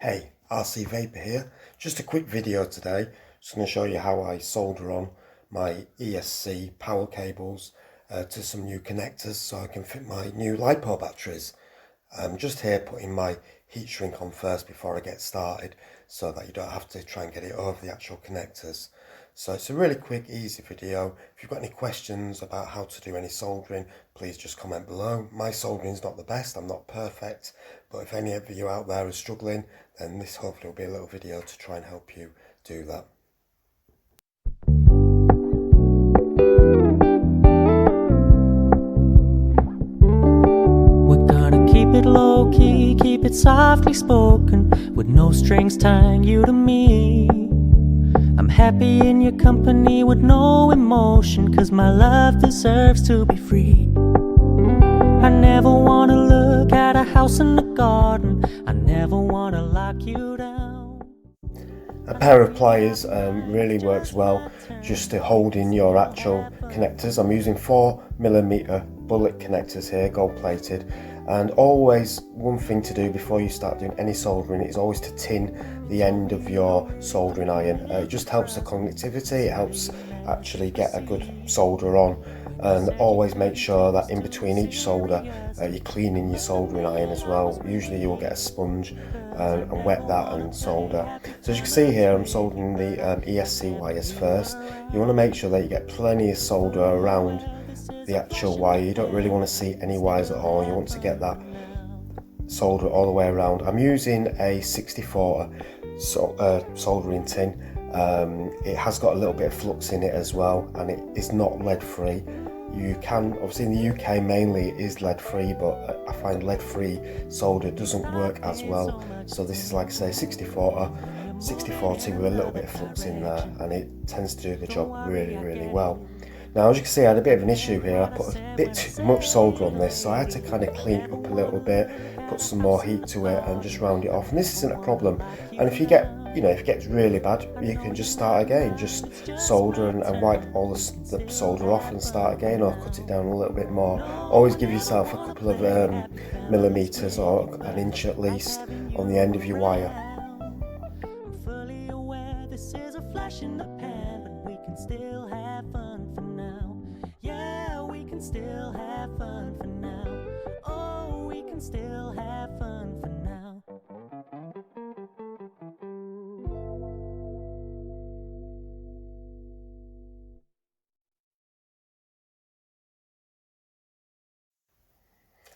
Hey, RC Vapor here. Just a quick video today. Just going to show you how I solder on my ESC power cables to some new connectors so I can fit my new LiPo batteries. I'm just here putting my heat shrink on first before I get started so that you don't have to try and get it over the actual connectors. So it's a really quick, easy video. If you've got any questions about how to do any soldering, please just comment below. My soldering is not the best, I'm not perfect, but if any of you out there are struggling, then this hopefully will be a little video to try and help you do that. We're gonna keep it low key, keep it softly spoken, with no strings tying you to me. I'm happy in your company with no emotion, 'cause my love deserves to be free. I never wanna look at a house in the garden, I never wanna lock you down. A pair of pliers really works well just to hold in your actual connectors. I'm using 4mm bullet connectors here, gold plated, and always one thing to do before you start doing any soldering is always to tin the end of your soldering iron. It just helps the conductivity, it helps actually get a good solder on, and always make sure that in between each solder you're cleaning your soldering iron as well. Usually you'll get a sponge and wet that and solder. So as you can see here, I'm soldering the ESC wires first. You want to make sure that you get plenty of solder around the actual wire. You don't really want to see any wires at all. You want to get that solder all the way around. I'm using a 64 soldering tin. It has got a little bit of flux in it as well, and it is not lead free. You can, obviously in the UK mainly it is lead free, but I find lead free solder doesn't work as well. So this is, like I say, 6040 with a little bit of flux in there, and it tends to do the job really well. Now as you can see, I had a bit of an issue here. I put a bit too much solder on this, so I had to kind of clean it up a little bit, put some more heat to it and just round it off. And this isn't a problem. And if you get, if it gets really bad, you can just start again, just solder and wipe all the solder off and start again, or cut it down a little bit more. Always give yourself a couple of millimeters or an inch at least on the end of your wire. I'm fully aware this is a flash in the pan, but we can still have fun for now. Yeah, we can still have fun for now. Oh, we can still have fun for now.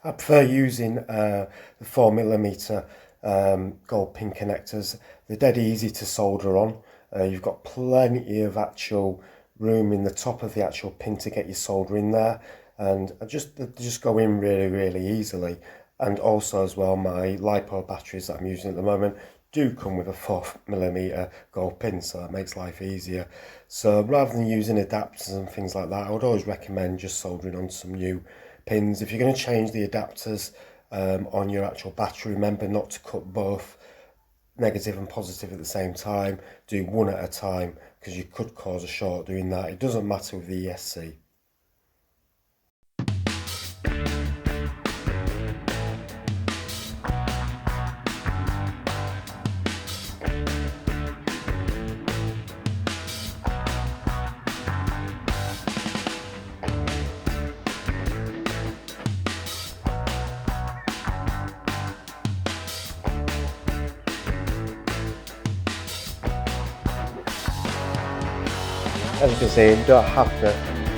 I prefer using the 4mm gold pin connectors. They're dead easy to solder on. You've got plenty of actual room in the top of the actual pin to get your solder in there, and they just go in really easily. And also as well, my LiPo batteries that I'm using at the moment do come with a 4mm gold pin, so that makes life easier. So rather than using adapters and things like that, I would always recommend just soldering on some new pins. If you're going to change the adapters on your actual battery, remember not to cut both negative and positive at the same time. Do one at a time, because you could cause a short doing that. It doesn't matter with the ESC. As you can see, you don't have to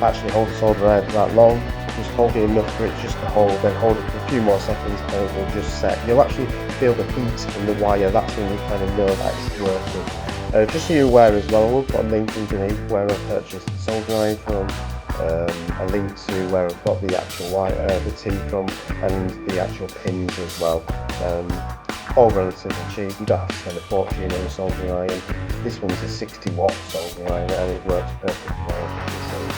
actually hold the solder iron for that long. Just hold it enough for it just to hold, then hold it for a few more seconds and it will just set. You'll actually feel the heat in the wire. That's when you kind of know that it's working. Just so you're aware as well, we'll put a link underneath where I purchased the solder iron from, a link to where I've got the actual wire, the tin from, and the actual pins as well. All relatively cheap. You don't have to spend a fortune on a soldering iron. This one's a 60-watt soldering iron and it works perfectly well, as you can see.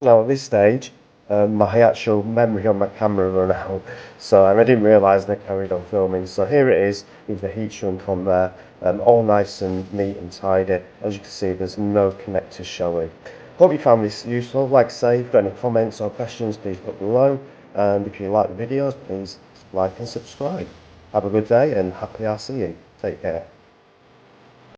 Now at this stage, my actual memory on my camera run out, so I didn't realise they carried on filming. So here it is with the heat shrink on there, all nice and neat and tidy. As you can see, there's no connectors showing. Hope you found this useful. Like I say, if you've got any comments or questions, please put below. And if you like the videos, please like and subscribe. Have a good day, and happily I'll see you. Take care.